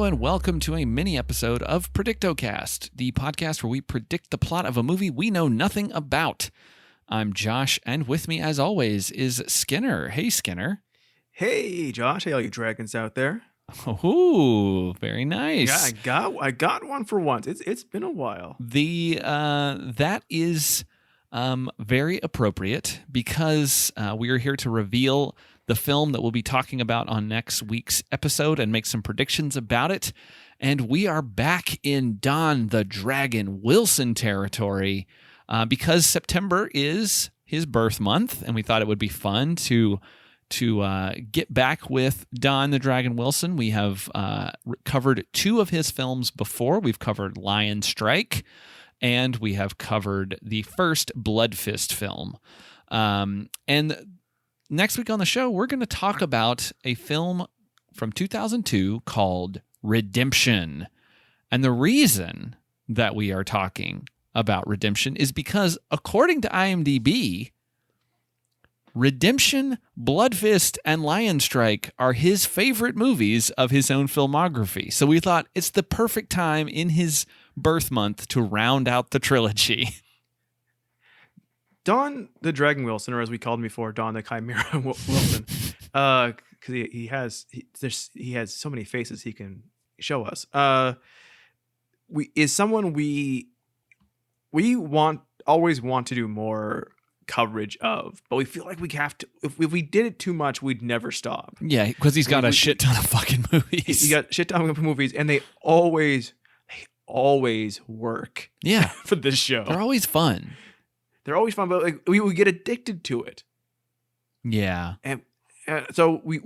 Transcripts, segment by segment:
Hello and welcome to a mini episode of Predictocast, the podcast where we predict the plot of a movie we know nothing about. I'm Josh, and with me, as always, is Skinner. Hey, Skinner. Hey, Josh. Hey, all you dragons out there. Oh, very nice. Yeah, I got one for once. It's been a while. That is very appropriate because we are here to reveal the film that we'll be talking about on next week's episode and make some predictions about it. And we are back in Don the Dragon Wilson territory because September is his birth month, and we thought it would be fun to get back with Don the Dragon Wilson. We have covered two of his films before. We've covered Lion Strike, and we have covered the first Blood Fist film. And next week on the show, we're going to talk about a film from 2002 called Redemption. And the reason that we are talking about Redemption is because, according to IMDb, Redemption, Blood Fist, and Lion Strike are his favorite movies of his own filmography. So we thought it's the perfect time in his birth month to round out the trilogy. Don the Dragon Wilson, or as we called him before, Don the Chimera Wilson, because he has so many faces he can show us. Is someone we always want to do more coverage of, but we feel like we have to. If we did it too much, we'd never stop. Yeah, because he's got a shit ton of fucking movies. He got a shit ton of movies, and they always work. Yeah, for this show, they're always fun. They're always fun, but like we get addicted to it. Yeah, and so we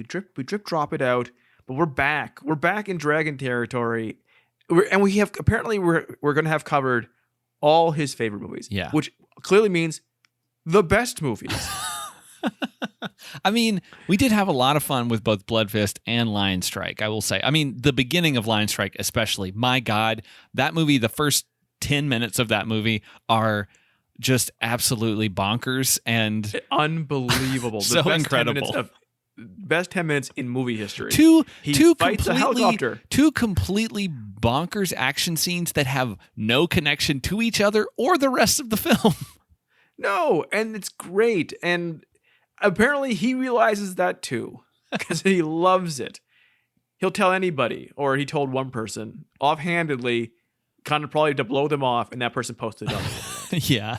drip drop it out, but we're back. We're back in Dragon territory, and we're going to have covered all his favorite movies. Yeah, which clearly means the best movies. I mean, we did have a lot of fun with both Blood Fist and Lion Strike, I will say. I mean, the beginning of Lion Strike especially. My God, that movie, the first 10 minutes of that movie are just absolutely bonkers and unbelievable. So the best incredible. Best 10 minutes in movie history. He fights a helicopter. Two completely bonkers action scenes that have no connection to each other or the rest of the film. No, and it's great. And apparently he realizes that too, because he loves it. He'll tell anybody, or he told one person offhandedly, kind of probably to blow them off, and that person posted it on the internet. Yeah.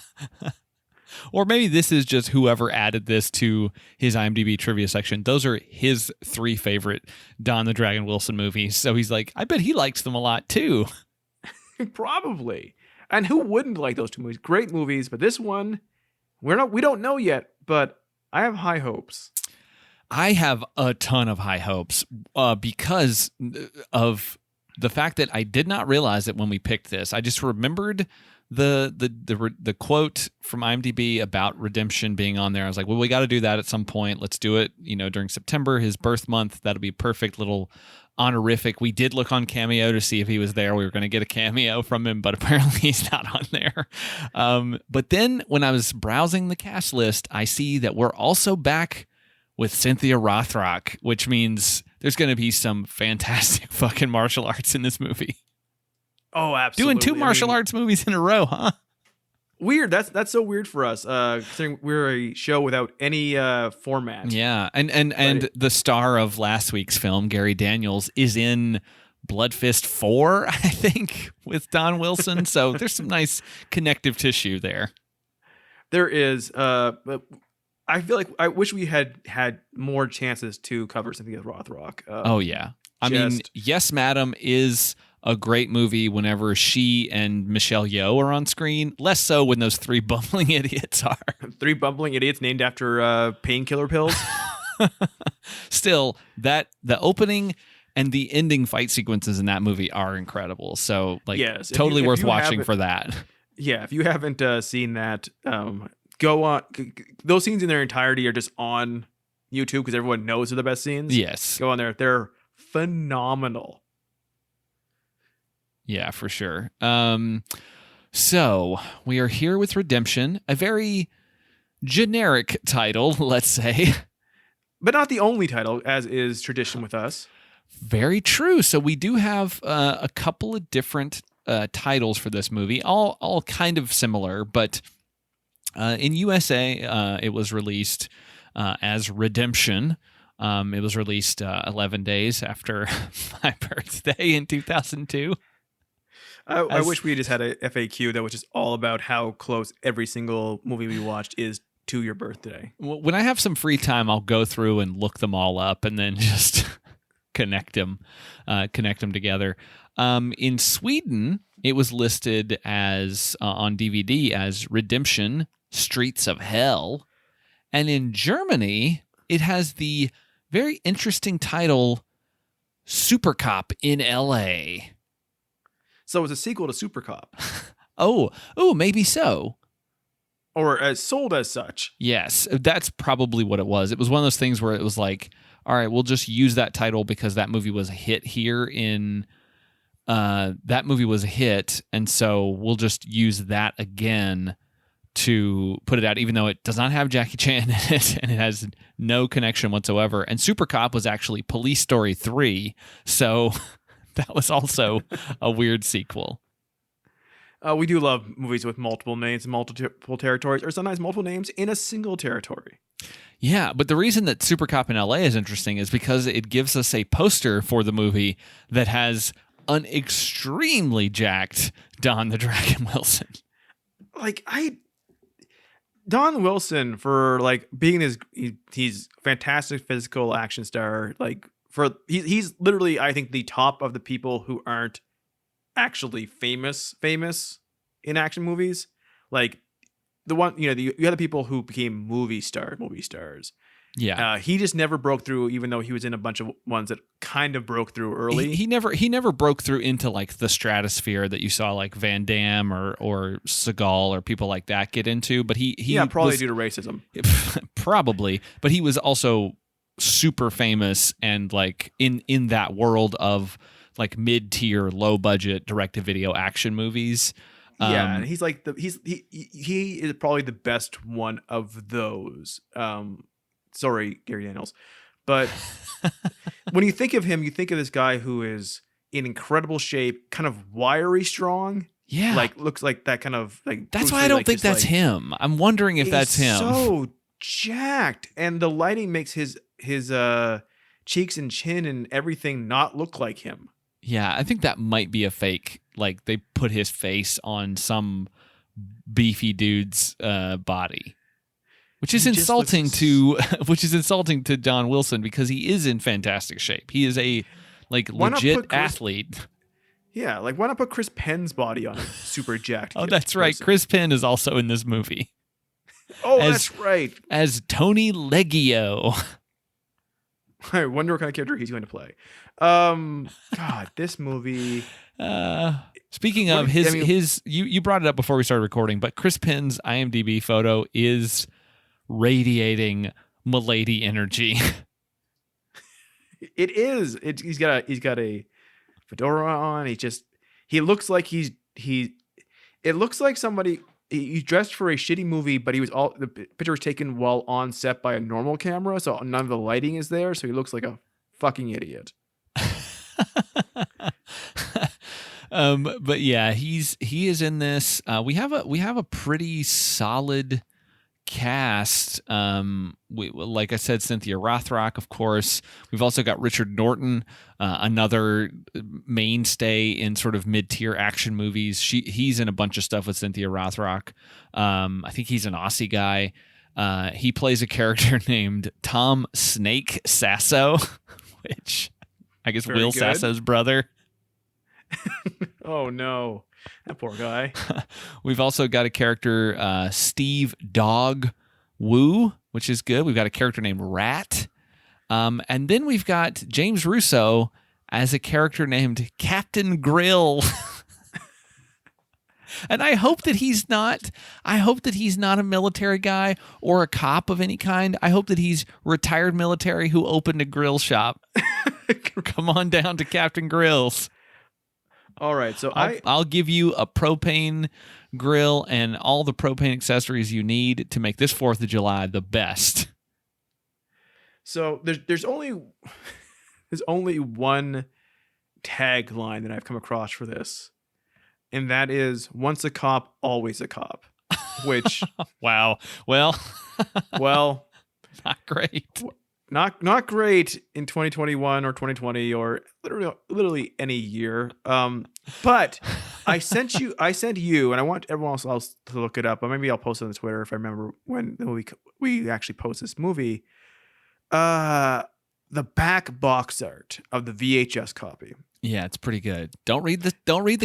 Or maybe this is just whoever added this to his IMDb trivia section. Those are his three favorite Don the Dragon Wilson movies. So he's like, I bet he likes them a lot too. Probably. And who wouldn't like those two movies? Great movies, but this one, we don't know yet, but I have high hopes. I have a ton of high hopes because of the fact that I did not realize it when we picked this. I just remembered the quote from IMDb about Redemption being on there. I was like, well, we got to do that at some point. Let's do it, during September, his birth month. That'll be perfect little honorific. We did look on Cameo to see if he was there. We were going to get a cameo from him, but apparently he's not on there. But then when I was browsing the cast list, I see that we're also back with Cynthia Rothrock, which means there's going to be some fantastic fucking martial arts in this movie. Oh, absolutely. Doing two martial arts movies in a row, huh? Weird. That's so weird for us, considering we're a show without any format. Yeah, and the star of last week's film, Gary Daniels, is in Blood Fist 4, I think, with Don Wilson. So there's some nice connective tissue there. There is. But I feel like I wish we had more chances to cover Cynthia Rothrock. Oh, yeah. I mean, Yes, Madam is a great movie whenever she and Michelle Yeoh are on screen. Less so when those three bumbling idiots are. Three bumbling idiots named after painkiller pills. Still, the opening and the ending fight sequences in that movie are incredible. So, yes, totally worth watching for that. Yeah, if you haven't seen that, go on. Those scenes in their entirety are just on YouTube because everyone knows they're the best scenes. Yes. Go on there. They're phenomenal. Yeah, for sure. So we are here with Redemption, a very generic title, let's say. But not the only title, as is tradition with us. Very true. So we do have a couple of different titles for this movie, all kind of similar, but in USA, it was released as Redemption. It was released 11 days after my birthday in 2002. I wish we just had a FAQ that was just all about how close every single movie we watched is to your birthday. When I have some free time, I'll go through and look them all up and then just connect them together. In Sweden, it was listed as on DVD as Redemption: Streets of Hell, and in Germany, it has the very interesting title Super Cop in LA. So it's a sequel to Super Cop. Oh, maybe so. Or as sold as such. Yes, that's probably what it was. It was one of those things where it was like, all right, we'll just use that title because that movie was a hit here and so we'll just use that again to put it out, even though it does not have Jackie Chan in it and it has no connection whatsoever. And Super Cop was actually Police Story 3, so that was also a weird sequel. We do love movies with multiple names and multiple territories, or sometimes multiple names in a single territory. Yeah, but the reason that Super Cop in LA is interesting is because it gives us a poster for the movie that has an extremely jacked Don the Dragon Wilson. Don Wilson, for like being he's fantastic physical action star. He's literally, I think, the top of the people who aren't actually famous in action movies. Like the one, you had the people who became movie stars. Yeah. He just never broke through, even though he was in a bunch of ones that kind of broke through early. He never broke through into like the stratosphere that you saw like Van Damme or Seagal or people like that get into. But he probably due to racism. Probably, but he was also super famous and like in that world of like mid-tier, low-budget direct-to-video action movies. Yeah, and he's like he is probably the best one of those. Sorry, Gary Daniels, but when you think of him, you think of this guy who is in incredible shape, kind of wiry, strong. Yeah, like looks like that kind of like. That's why I don't think that's him. I'm wondering if that's him. So jacked, and the lighting makes his cheeks and chin and everything not look like him. Yeah, I think that might be a fake. Like they put his face on some beefy dude's body, which is insulting to Don Wilson because he is in fantastic shape. He is a legit athlete. Yeah, like why not put Chris Penn's body on a super jacked? Oh, that's right. Person. Chris Penn is also in this movie. Oh, that's right. As Tony Leggio. I wonder what kind of character he's going to play. God, this movie. Speaking of you brought it up before we started recording, but Chris Penn's IMDb photo is radiating milady energy. It is. He's got a fedora on. He looks like it looks like somebody. He dressed for a shitty movie, but the picture was taken while on set by a normal camera, so none of the lighting is there, so he looks like a fucking idiot. But yeah, he is in this. We have a pretty solid cast. Like I said, Cynthia Rothrock, of course. We've also got Richard Norton, another mainstay in sort of mid-tier action movies. He's in a bunch of stuff with Cynthia Rothrock. I think he's an Aussie guy. He plays a character named Tom Snake Sasso, which I guess Will Sasso's brother. Oh no, that poor guy. We've also got a character, Steve Dog Woo, which is good. We've got a character named Rat. And then we've got James Russo as a character named Captain Grill. And I hope that he's not a military guy or a cop of any kind. I hope that he's retired military who opened a grill shop. Come on down to Captain Grill's. All right, so I'll give you a propane grill and all the propane accessories you need to make this 4th of July the best. So there's only There's only one tagline that I've come across for this, and that is "Once a cop, always a cop." Which, wow. Well, well, not great. not great in 2021 or 2020 or literally any year. But I sent you, and I want everyone else to look it up. But maybe I'll post it on Twitter if I remember when we actually post this movie. The back box art of the VHS copy. Yeah, it's pretty good. Don't read the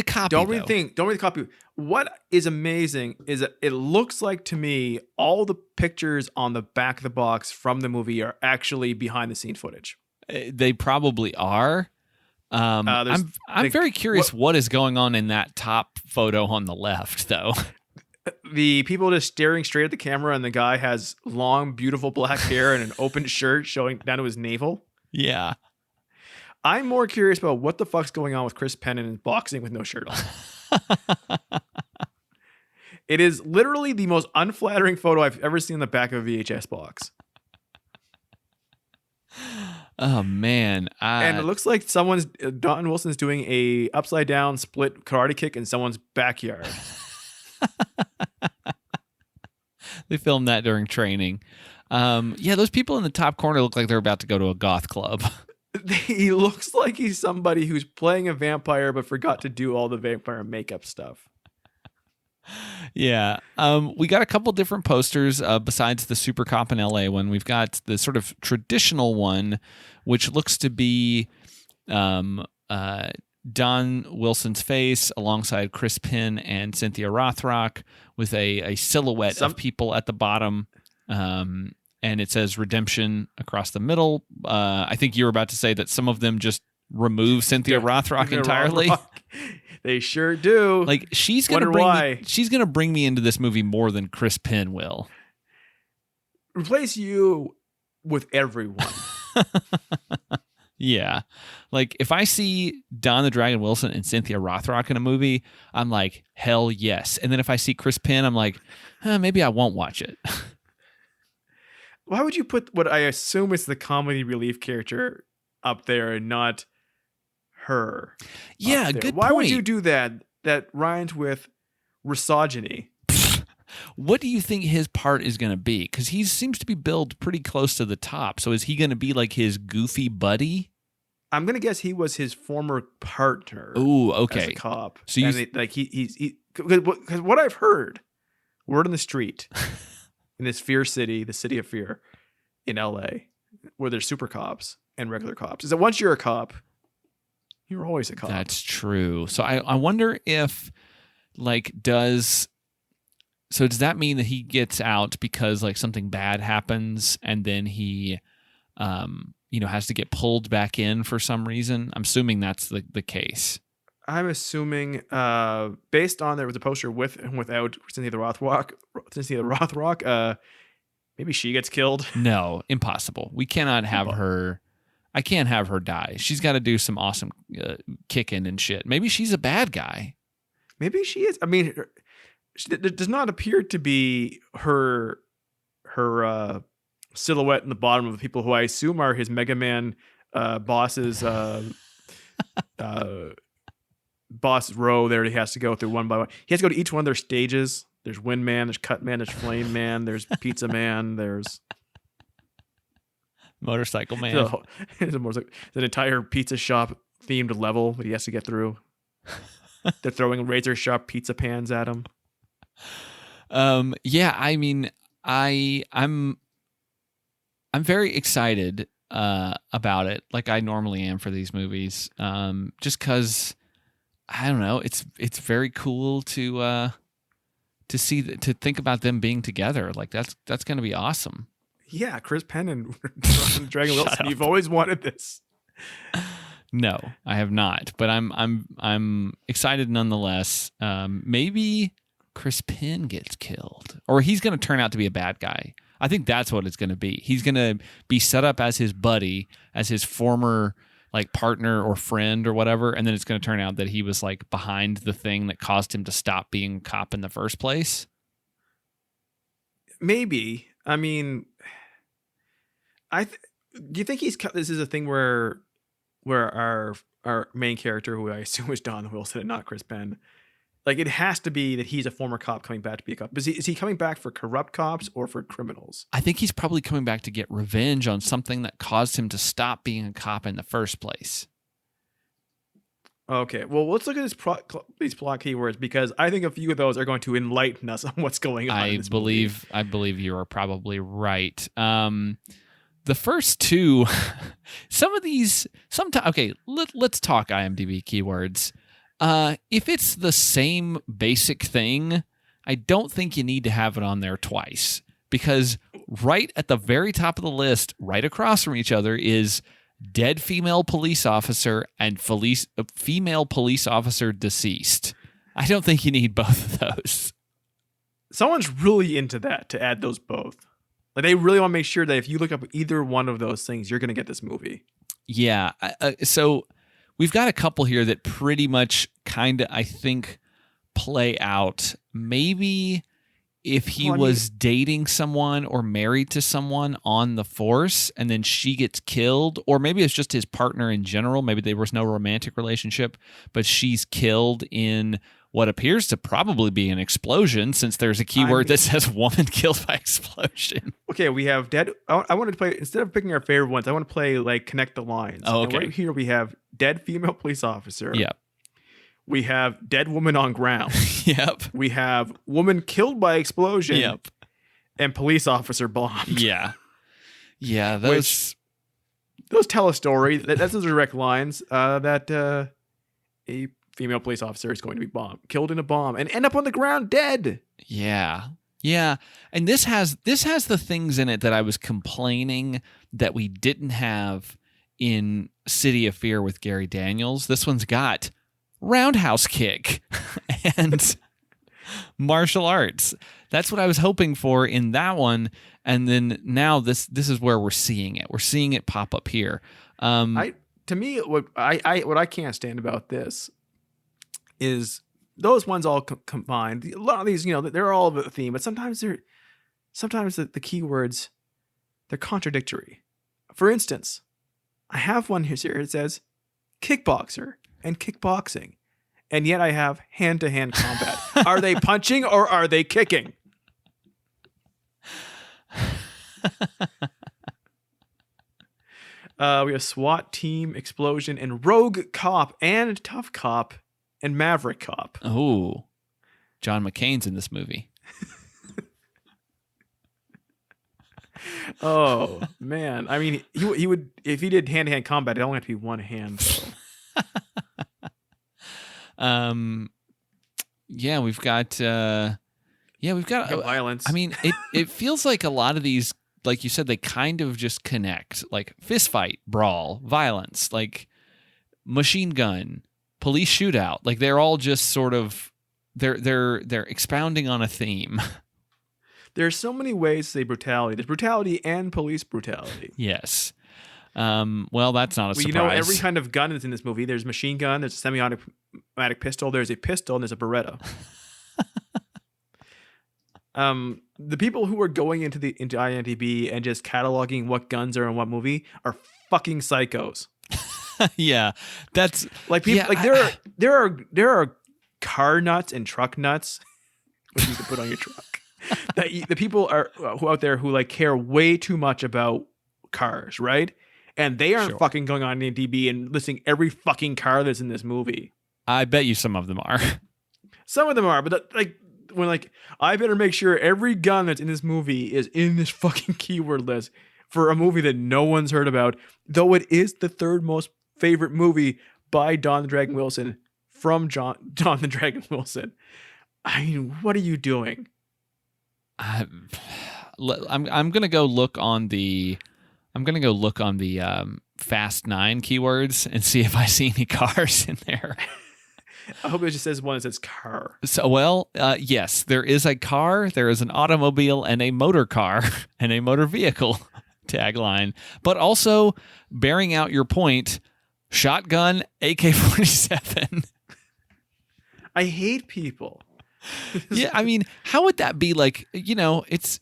copy. Don't read the copy. What is amazing is that it looks like to me all the pictures on the back of the box from the movie are actually behind the scene footage. They probably are. I'm very curious what is going on in that top photo on the left, though. The people just staring straight at the camera, and the guy has long, beautiful black hair and an open shirt showing down to his navel. Yeah. I'm more curious about what the fuck's going on with Chris Penn and boxing with no shirt on. It is literally the most unflattering photo I've ever seen in the back of a VHS box. Oh man! And it looks like Don Wilson's doing a upside down split karate kick in someone's backyard. They filmed that during training. Yeah, those people in the top corner look like they're about to go to a goth club. He looks like he's somebody who's playing a vampire but forgot to do all the vampire makeup stuff. Yeah. We got a couple different posters besides the Super Cop in LA one. We've got the sort of traditional one, which looks to be Don Wilson's face alongside Chris Penn and Cynthia Rothrock with a silhouette of people at the bottom. And it says redemption across the middle. I think you were about to say that some of them just remove Cynthia Rothrock entirely. They sure do. Like she's gonna bring me into this movie more than Chris Penn will. Replace you with everyone. Yeah. Like if I see Don the Dragon Wilson and Cynthia Rothrock in a movie, I'm like, hell yes. And then if I see Chris Penn, I'm like, maybe I won't watch it. Why would you put what I assume is the comedy relief character up there and not her? Yeah, good Why point. would you do that? That rhymes with misogyny. What do you think his part is going to be? Because he seems to be billed pretty close to the top. So is he going to be like his goofy buddy? I'm going to guess he was his former partner. Ooh, okay. As a cop. So because what I've heard, word on the street, in this fear city, the city of fear, in LA, where there's super cops and regular cops, is that once you're a cop, you're always a cop. That's true. So I wonder if, does that mean that he gets out because something bad happens and then he, has to get pulled back in for some reason? I'm assuming that's the case. I'm assuming, based on there was a poster with and without Cynthia Rothrock, maybe she gets killed. No, impossible. We cannot have her. I can't have her die. She's got to do some awesome kicking and shit. Maybe she's a bad guy. Maybe she is. I mean, it does not appear to be her silhouette in the bottom of the people who I assume are his Mega Man bosses. Boss row there he has to go through one by one. He has to go to each one of their stages. There's Wind Man, there's Cut Man, there's Flame Man, there's Pizza Man, there's Motorcycle Man. There's an entire pizza shop themed level that he has to get through. They're throwing razor sharp pizza pans at him. Yeah, I mean, I'm very excited about it, like I normally am for these movies. Just because I don't know, it's very cool to think about them being together. Like that's going to be awesome. Yeah, Chris Penn and Dragon Wilson. You've always wanted this. No, I have not, but I'm excited nonetheless. Maybe Chris Penn gets killed, or he's going to turn out to be a bad guy. I think that's what it's going to be. He's going to be set up as his buddy, as his former partner or friend or whatever, and then it's going to turn out that he was behind the thing that caused him to stop being a cop in the first place. Maybe. I mean, do you think this is a thing where where our main character, who I assume is Don Wilson and not Chris Penn, like it has to be that he's a former cop coming back to be a cop. Is he coming back for corrupt cops or for criminals? I think he's probably coming back to get revenge on something that caused him to stop being a cop in the first place. Okay, well, let's look at these plot keywords, because I think a few of those are going to enlighten us on what's going on. I believe you are probably right. The first two, some of these, sometimes. Okay, let's talk IMDb keywords. If it's the same basic thing, I don't think you need to have it on there twice, because right at the very top of the list, right across from each other, is dead female police officer and female police officer deceased. I don't think you need both of those. Someone's really into that, to add those both. Like, they really want to make sure that if you look up either one of those things, you're going to get this movie. Yeah. So we've got a couple here that pretty much kind of, I think, play out. Maybe if he was dating someone or married to someone on the force and then she gets killed, or maybe it's just his partner in general. Maybe there was no romantic relationship, but she's killed in what appears to probably be an explosion, since there's a keyword that says woman killed by explosion. Okay, we have dead. I wanted to play, instead of picking our favorite ones, I want to play like connect the lines. Oh, okay. And right here we have dead female police officer. Yep. We have dead woman on ground. Yep. We have woman killed by explosion. Yep. And police officer bombed. Yeah. Yeah. Those tell a story. That's those direct lines. That a female police officer is going to be killed in a bomb and end up on the ground dead. Yeah. Yeah. And this has the things in it that I was complaining that we didn't have in City of Fear with Gary Daniels. This one's got roundhouse kick and martial arts. That's what I was hoping for in that one. And then now this is where we're seeing it. We're seeing it pop up here. To me, what I can't stand about this is those ones all combined. A lot of these, they're all of a theme, but sometimes the keywords, they're contradictory. For instance, I have one here. It says kickboxer and kickboxing, and yet I have hand-to-hand combat. Are they punching or are they kicking? We have SWAT team, explosion, and rogue cop, and tough cop, and maverick cop. Oh, John McCain's in this movie. Oh man, I mean, he would, if he did hand-to-hand combat, it only have to be one hand. So. Yeah, we've got violence. I mean, it feels like a lot of these, like you said, they kind of just connect, like fist fight, brawl, violence, like machine gun, police shootout. Like they're all just sort of they're expounding on a theme. There's so many ways to say brutality. There's brutality and police brutality. Yes. Well, that's not a surprise. You know, every kind of gun that's in this movie. There's a machine gun, there's a semi-automatic pistol, there's a pistol, and there's a Beretta. The people who are going into IMDb and just cataloging what guns are in what movie are fucking psychos. Yeah, that's like people. Yeah, there are car nuts and truck nuts, which you can put on your truck. The people are who out there who like care way too much about cars, right? And they aren't fucking going on IMDb and listing every fucking car that's in this movie. I bet you some of them are. Some of them are, but I better make sure every gun that's in this movie is in this fucking keyword list for a movie that no one's heard about, though it is the third most favorite movie by Don the Dragon Wilson from Don the Dragon Wilson. I mean, what are you doing? I'm gonna go look on the Fast 9 keywords and see if I see any cars in there. I hope it just says one that says car. So, yes, there is a car, there is an automobile, and a motor car, and a motor vehicle tagline. But also, bearing out your point, shotgun, AK-47. I hate people. Yeah, I mean, how would that be like, it's...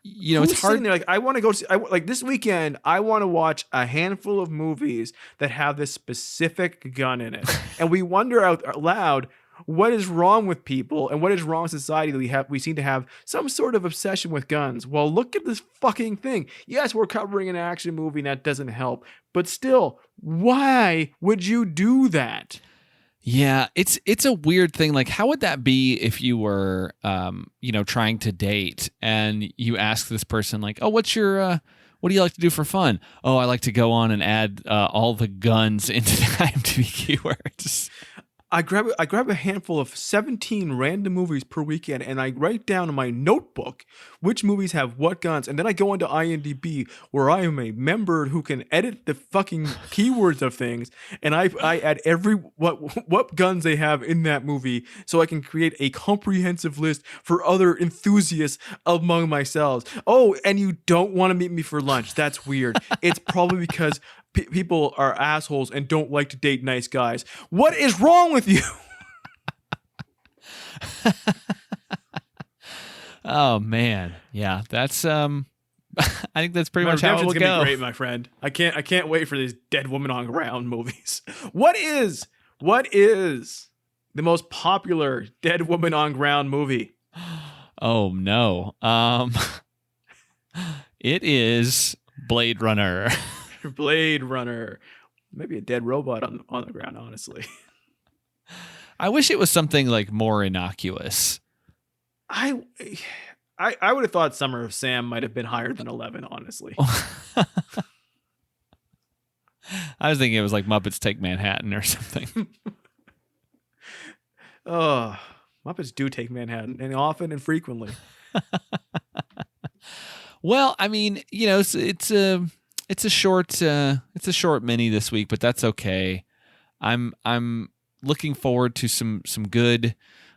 you know, Who's it's hard. sitting there like, I want to go see, like this weekend, I want to watch a handful of movies that have this specific gun in it. And we wonder out loud, what is wrong with people and what is wrong with society that we seem to have some sort of obsession with guns. Well, look at this fucking thing. Yes, we're covering an action movie and that doesn't help, but still, why would you do that? Yeah, it's a weird thing. Like, how would that be if you were, you know, trying to date and you ask this person, like, oh, what do you like to do for fun? Oh, I like to go on and add all the guns into the IMDb keywords. I grab a handful of 17 random movies per weekend, and I write down in my notebook which movies have what guns, and then I go into IMDb where I am a member who can edit the fucking keywords of things, and I add every what guns they have in that movie, so I can create a comprehensive list for other enthusiasts among myself. Oh, and you don't want to meet me for lunch? That's weird. It's probably because people are assholes and don't like to date nice guys. What is wrong with you? Oh man, yeah, that's I think that's pretty much how it will gonna go. Be great, my friend. I can't wait for these dead woman on ground movies. What is the most popular dead woman on ground movie? Oh no, it is Blade Runner. Blade Runner. Maybe a dead robot on the ground, honestly. I wish it was something like more innocuous. I would have thought Summer of Sam might have been higher than 11, honestly. I was thinking it was like Muppets Take Manhattan or something. Oh, Muppets do take Manhattan, and often and frequently. Well, I mean, you know, it's a short mini this week, but that's okay. I'm looking forward to some good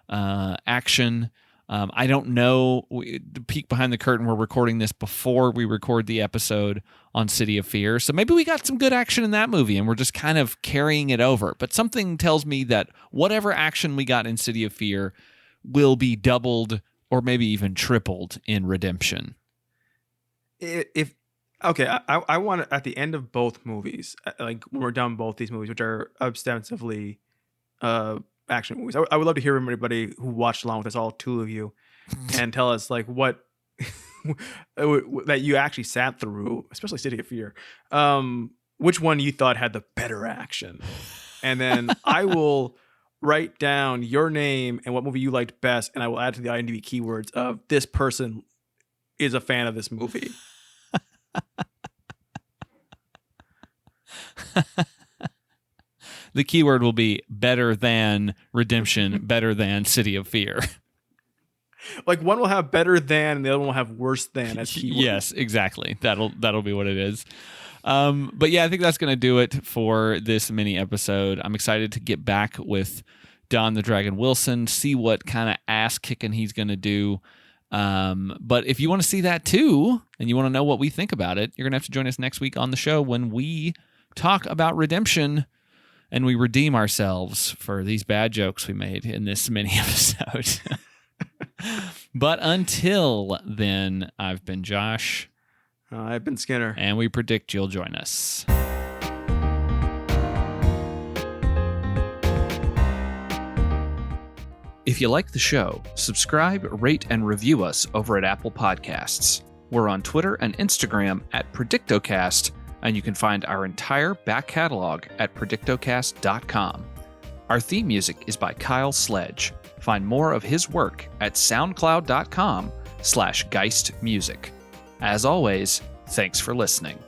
action. I don't know. The peek behind the curtain, we're recording this before we record the episode on City of Fear, so maybe we got some good action in that movie, and we're just kind of carrying it over. But something tells me that whatever action we got in City of Fear will be doubled or maybe even tripled in Redemption. Okay, I want to, at the end of both movies, like when we're done both these movies, which are ostensibly action movies, I would love to hear from anybody who watched along with us, all two of you, and tell us like what that you actually sat through, especially City of Fear. Which one you thought had the better action, and then I will write down your name and what movie you liked best, and I will add to the IMDb keywords of this person is a fan of this movie. The keyword will be better than Redemption, better than City of Fear. Like one will have better than, and the other one will have worse than as keyword. Yes, exactly. That'll be what it is. But yeah, I think that's going to do it for this mini episode. I'm excited to get back with Don the Dragon Wilson, see what kind of ass kicking he's going to do. But if you want to see that too, and you want to know what we think about it, you're going to have to join us next week on the show when we talk about Redemption and we redeem ourselves for these bad jokes we made in this mini episode. But until then, I've been Josh. I've been Skinner. And we predict you'll join us. If you like the show, subscribe, rate, and review us over at Apple Podcasts. We're on Twitter and Instagram at predictocast, and you can find our entire back catalog at predictocast.com. Our theme music is by Kyle Sledge. Find more of his work at soundcloud.com/geistmusic. As always, thanks for listening.